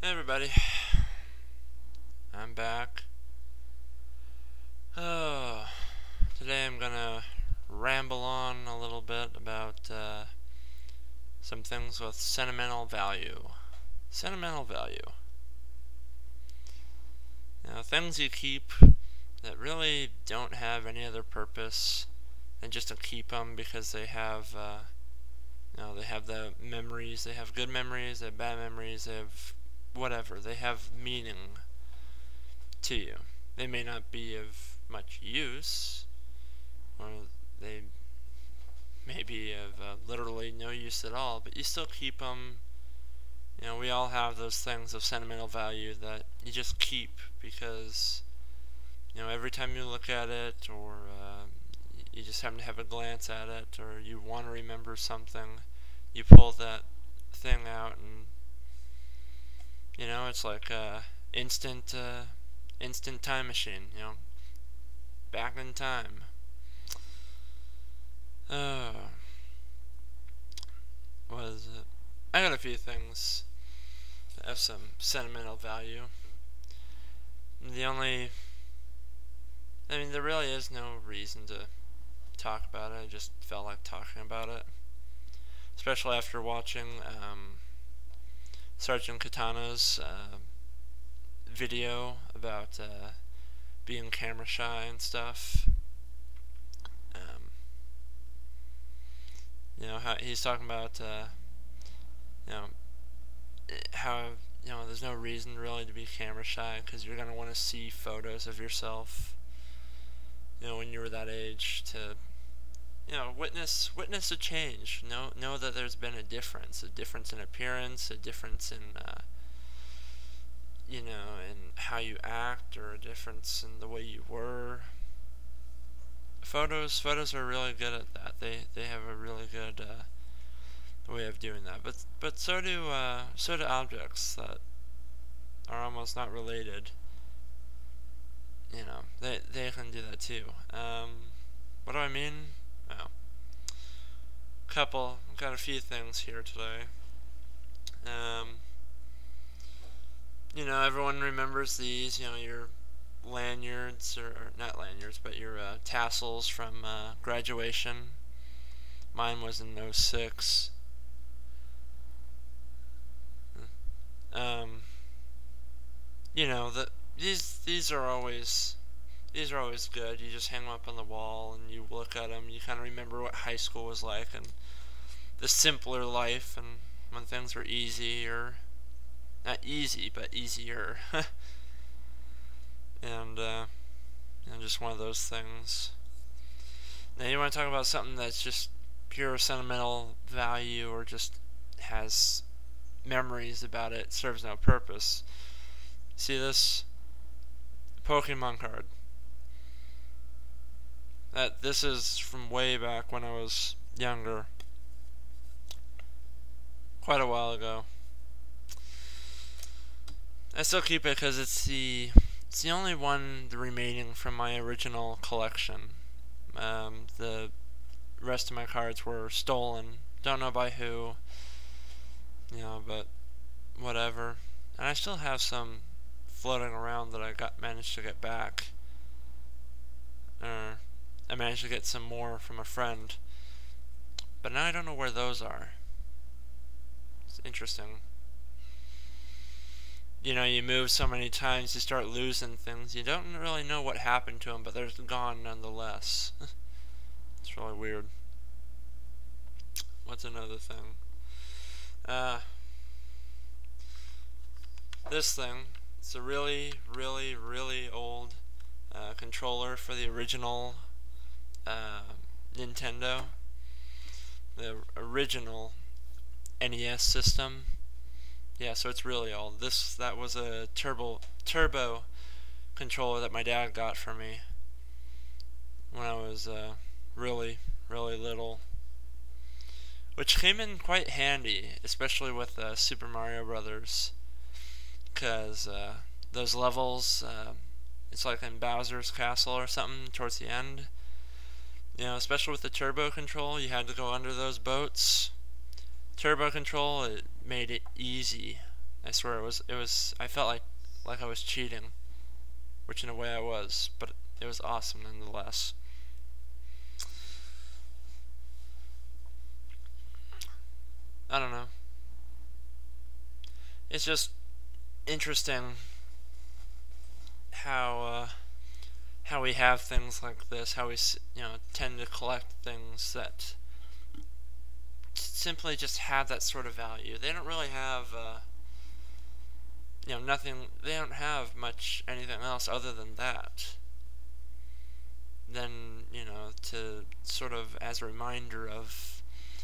Hey everybody, I'm back. Oh, today I'm gonna ramble on a little bit about some things with sentimental value. Sentimental value. Things you keep that really don't have any other purpose than just to keep them because they have, they have the memories. They have good memories. They have bad memories. They have whatever. They have meaning to you. They may not be of much use, or they may be of literally no use at all, but you still keep them. We all have those things of sentimental value that you just keep because, every time you look at it, or you just happen to have a glance at it, or you want to remember something, you pull that thing out, and, it's like instant, instant time machine, back in time. Uh, what is it? I got a few things that have some sentimental value. There really is no reason to talk about it. I just felt like talking about it. Especially after watching Sergeant Katana's video about being camera shy and stuff. How he's talking about, how, there's no reason really to be camera shy because you're going to want to see photos of yourself, when you were that age to, witness a change. Know that there's been a difference in appearance, a difference in, in how you act, or a difference in the way you were. Photos are really good at that. They have a really good way of doing that. But so do objects that are almost not related. They can do that too. What do I mean? Oh, got a few things here today. Everyone remembers these. Your lanyards, or not lanyards, but your tassels from graduation. Mine was in '06. These are always good. You just hang them up on the wall and you look at them. You kind of remember what high school was like and the simpler life, and when things were easy, or not easy but easier. And just one of those things. Now you want to talk about something that's just pure sentimental value, or just has memories about it, serves no purpose. See this Pokemon card? This is from way back when I was younger, quite a while ago. I still keep it because it's the only one remaining from my original collection. The rest of my cards were stolen. Don't know by who. But whatever. And I still have some floating around that I managed to get back. I managed to get some more from a friend. But now I don't know where those are. It's interesting. You move so many times, you start losing things. You don't really know what happened to them, but they're gone nonetheless. It's really weird. What's another thing? This thing. It's a really, really, really old controller for the original Nintendo. The original NES system. Yeah, so it's really old. That was a turbo controller that my dad got for me when I was really, really little, which came in quite handy, especially with Super Mario Brothers, because those levels, it's like in Bowser's Castle or something towards the end. Especially with the turbo control, you had to go under those boats. Turbo control, it made it easy I swear I felt like I was cheating, which in a way I was, but it was awesome nonetheless. I don't know. It's just interesting how we have things like this, how we tend to collect things that simply just have that sort of value. They don't really have nothing. They don't have much anything else other than that. Then to sort of as a reminder of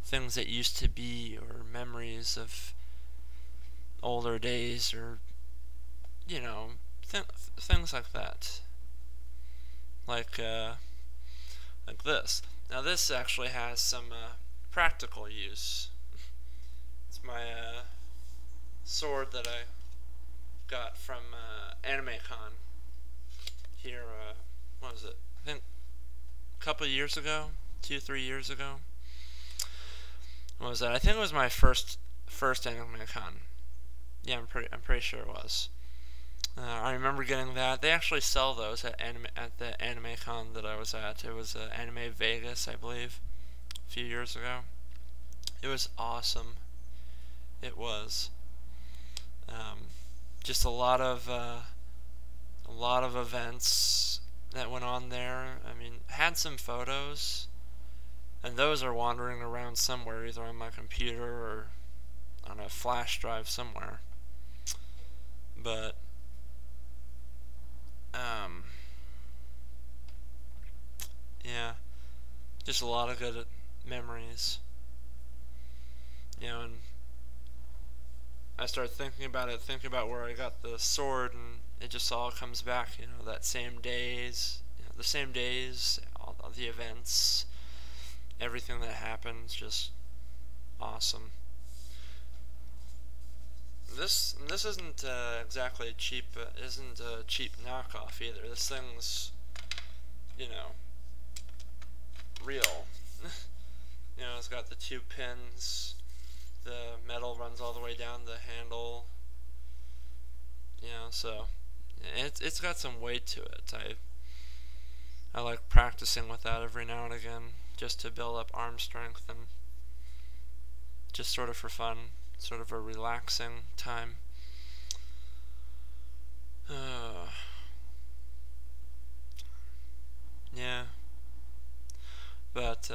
things that used to be, or memories of older days, or things like that. Like this. Now this actually has some practical use. It's my sword that I got from AnimeCon here. What was it? I think a couple of years ago, 2-3 years ago. What was that? I think it was my first AnimeCon. Yeah, I'm pretty sure it was. I remember getting that. They actually sell those at the AnimeCon that I was at. It was Anime Vegas, I believe, a few years ago. It was awesome. It was. Just a lot of events that went on there. I mean, had some photos, and those are wandering around somewhere, either on my computer or on a flash drive somewhere. But yeah, just a lot of good memories. And I started thinking about where I got the sword, and it just all comes back, that same days, the same days, all the events, everything that happens, just awesome. This isn't exactly a cheap, isn't a cheap knockoff either. This thing's, real. It's got the 2 pins. The metal runs all the way down the handle. So it's got some weight to it. I like practicing with that every now and again, just to build up arm strength, and just sort of for fun, sort of a relaxing time. Yeah, but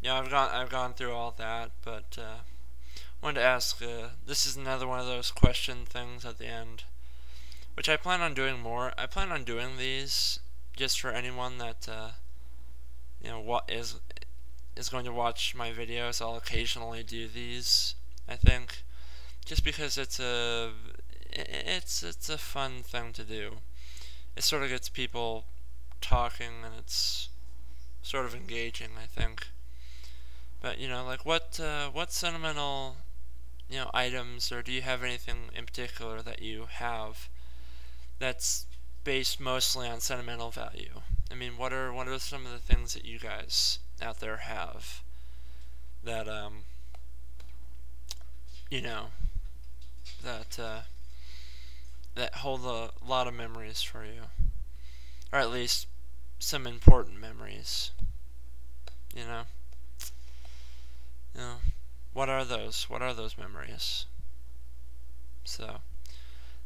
I've gone through all that, but wanted to ask. This is another one of those question things at the end, which I plan on doing more. I plan on doing these just for anyone that what is going to watch my videos. I'll occasionally do these, I think, just because it's a fun thing to do. It sort of gets people talking, and it's sort of engaging, I think. But like what sentimental items, or do you have anything in particular that you have that's based mostly on sentimental value? I mean, what are some of the things that you guys out there have that that hold a lot of memories for you, or at least some important memories? What are those? What are those memories? So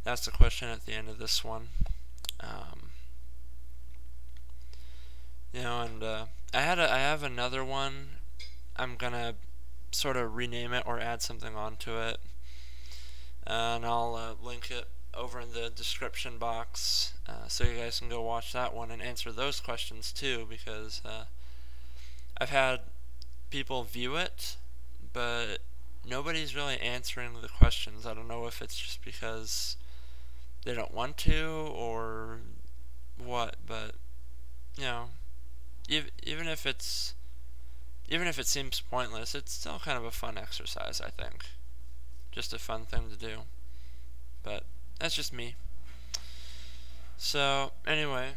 that's the question at the end of this one. And I have another one. I'm gonna sort of rename it or add something onto it, and I'll link it over in the description box, so you guys can go watch that one and answer those questions too, because I've had people view it, but nobody's really answering the questions. I don't know if it's just because they don't want to or what, but even if it seems pointless, it's still kind of a fun exercise, I think. Just a fun thing to do. But that's just me. So anyway,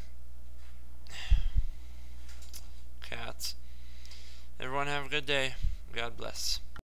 cats. Everyone have a good day. God bless.